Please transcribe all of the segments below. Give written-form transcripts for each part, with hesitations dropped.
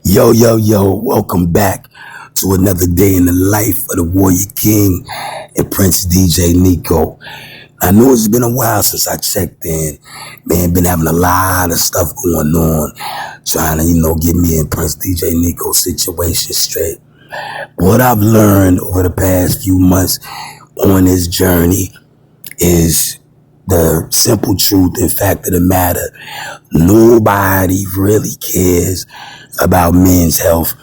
Yo, yo, yo, welcome back to another day in the life of the Warrior King and Prince DJ Nico. I know it's been a while since I checked in. Man, been having a lot of stuff going on, trying to, get me and Prince DJ Nico's situation straight. What I've learned over the past few months on this journey is the simple truth and fact of the matter. Nobody really cares about men's health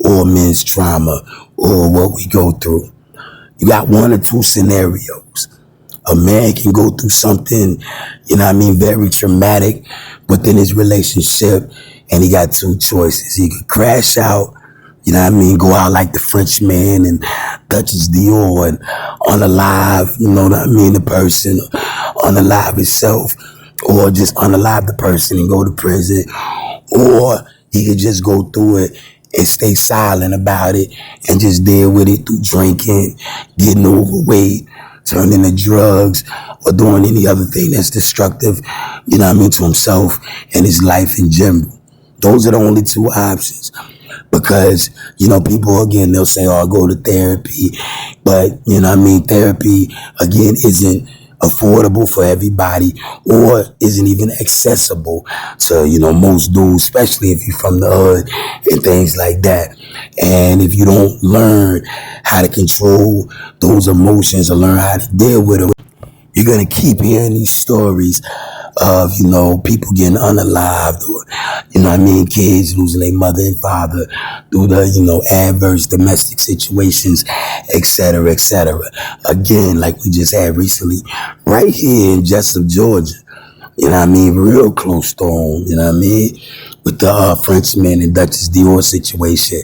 or men's trauma or what we go through. You got one or two scenarios. A man can go through something, very traumatic within his relationship, and he got two choices. He could crash out, go out like the Frenchman and Duchess Dior and unalive, the person, unalive himself, or just unalive the person and go to prison. Or he could just go through it and stay silent about it and just deal with it through drinking, getting overweight, turning to drugs, or doing any other thing that's destructive, to himself and his life in general. Those are the only two options. Because, people, again, they'll say, oh, I'll go to therapy. But, therapy, again, isn't affordable for everybody or isn't even accessible to, most dudes, especially if you're from the hood and things like that. And if you don't learn how to control those emotions or learn how to deal with them, you're going to keep hearing these stories of, people getting unalived or, kids losing their mother and father through the, adverse domestic situations, et cetera, et cetera. Again, like we just had recently, right here in Jessup, Georgia, real close to home, with the Frenchman and Duchess Dior situation.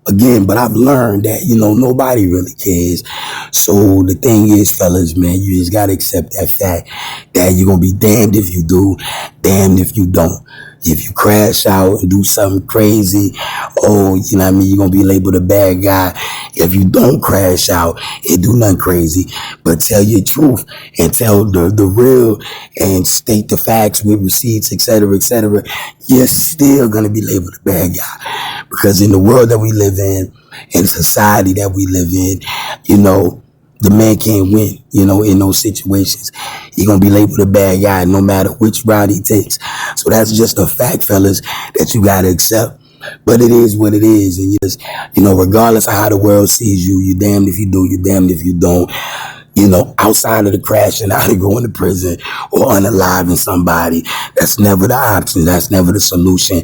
Again, but I've learned that, nobody really cares. So the thing is, fellas, man, you just got to accept that fact that you're going to be damned if you do, damned if you don't. If you crash out and do something crazy, you're going to be labeled a bad guy. If you don't crash out and do nothing crazy, but tell your truth and tell the real and state the facts with receipts, et cetera, you're still going to be labeled a bad guy. Because in the world that we live in society that we live in, the man can't win, in those situations. He's going to be labeled a bad guy no matter which route he takes. So that's just a fact, fellas, that you got to accept. But it is what it is. And you just, regardless of how the world sees you, you're damned if you do, you're damned if you don't. Outside of the crashing out and going to prison or unaliving somebody, that's never the option. That's never the solution.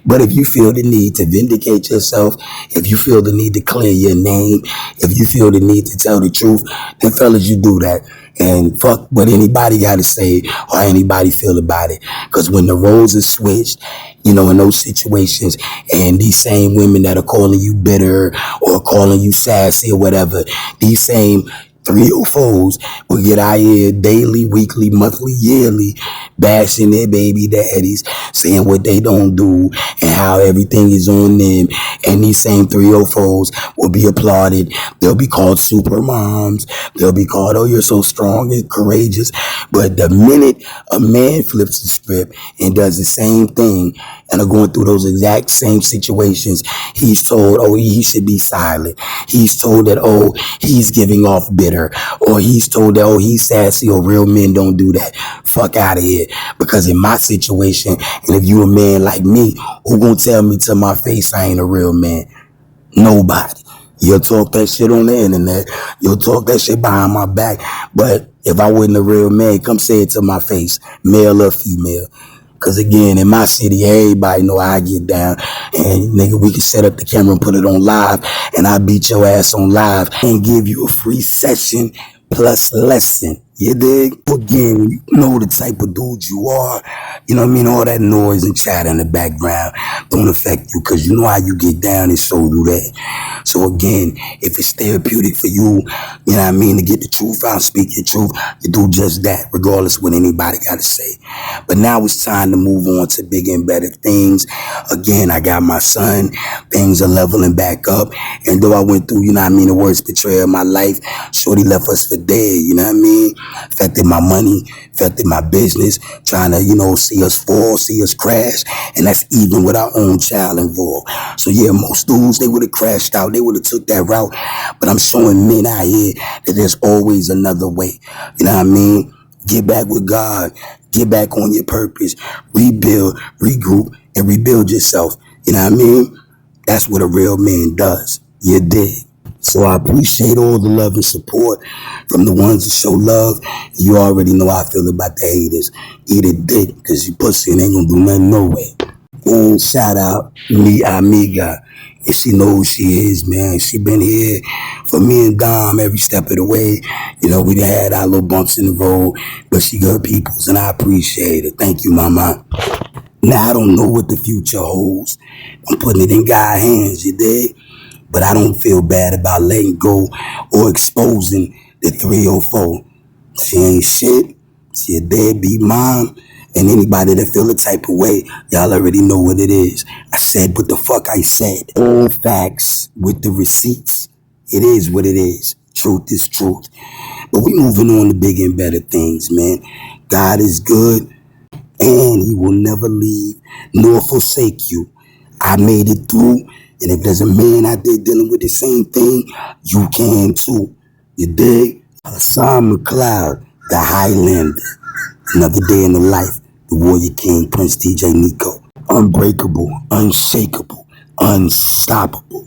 But if you feel the need to vindicate yourself, if you feel the need to clear your name, if you feel the need to tell the truth, then fellas, you do that. And fuck what anybody got to say or anybody feel about it. Because when the roles are switched, in those situations, and these same women that are calling you bitter or calling you sassy or whatever, these same 304s will get out here daily, weekly, monthly, yearly, bashing their baby daddies, saying what they don't do and how everything is on them. And these same 304s will be applauded. They'll be called super moms. They'll be called, oh, you're so strong and courageous. But the minute a man flips the script and does the same thing and are going through those exact same situations, he's told, oh, he should be silent. He's told that, oh, he's giving off bitter. Or he's told that, oh, he's sassy, or real men don't do that. Fuck out of here. Because in my situation, and if you a man like me, who gonna tell me to my face I ain't a real man? Nobody. You'll talk that shit on the internet. You'll talk that shit behind my back. But if I wasn't a real man, come say it to my face, male or female. Because again, in my city, everybody know how I get down. And nigga, we can set up the camera and put it on live. And I beat your ass on live and give you a free session plus lesson. You dig? Again, you know the type of dude you are. All that noise and chatter in the background don't affect you because you know how you get down and so do that. So again, if it's therapeutic for you, to get the truth out, speak your truth, you do just that, regardless of what anybody got to say. But now it's time to move on to bigger and better things. Again, I got my son. Things are leveling back up. And though I went through, the worst betrayal of my life, shorty left us for dead, affected my money, affected my business, trying to, see us fall, see us crash. And that's even with our own child involved. So yeah, most dudes, they would have crashed out. They would have took that route. But I'm showing men out here that there's always another way. You know what I mean? Get back with God. Get back on your purpose. Rebuild, regroup, and rebuild yourself. You know what I mean? That's what a real man does. You dig? So I appreciate all the love and support from the ones that show love. You already know how I feel about the haters. Eat a dick, because you pussy and ain't gonna do nothing no way. And shout out me amiga. And she knows who she is, man. She been here for me and Dom every step of the way. We done had our little bumps in the road, but she good peoples, and I appreciate it. Thank you, mama. Now, I don't know what the future holds. I'm putting it in God's hands, you dig? But I don't feel bad about letting go or exposing the 304. She ain't shit. She a deadbeat mom. And anybody that feel the type of way, y'all already know what it is. I said what the fuck I said. All facts with the receipts. It is what it is. Truth is truth. But we moving on to bigger and better things, man. God is good, and he will never leave nor forsake you. I made it through, and if there's a man out there dealing with the same thing, you can too. You dig? Hassan McLeod, the Highlander. Another day in the life, the Warrior King, Prince DJ Nico. Unbreakable, unshakable, unstoppable.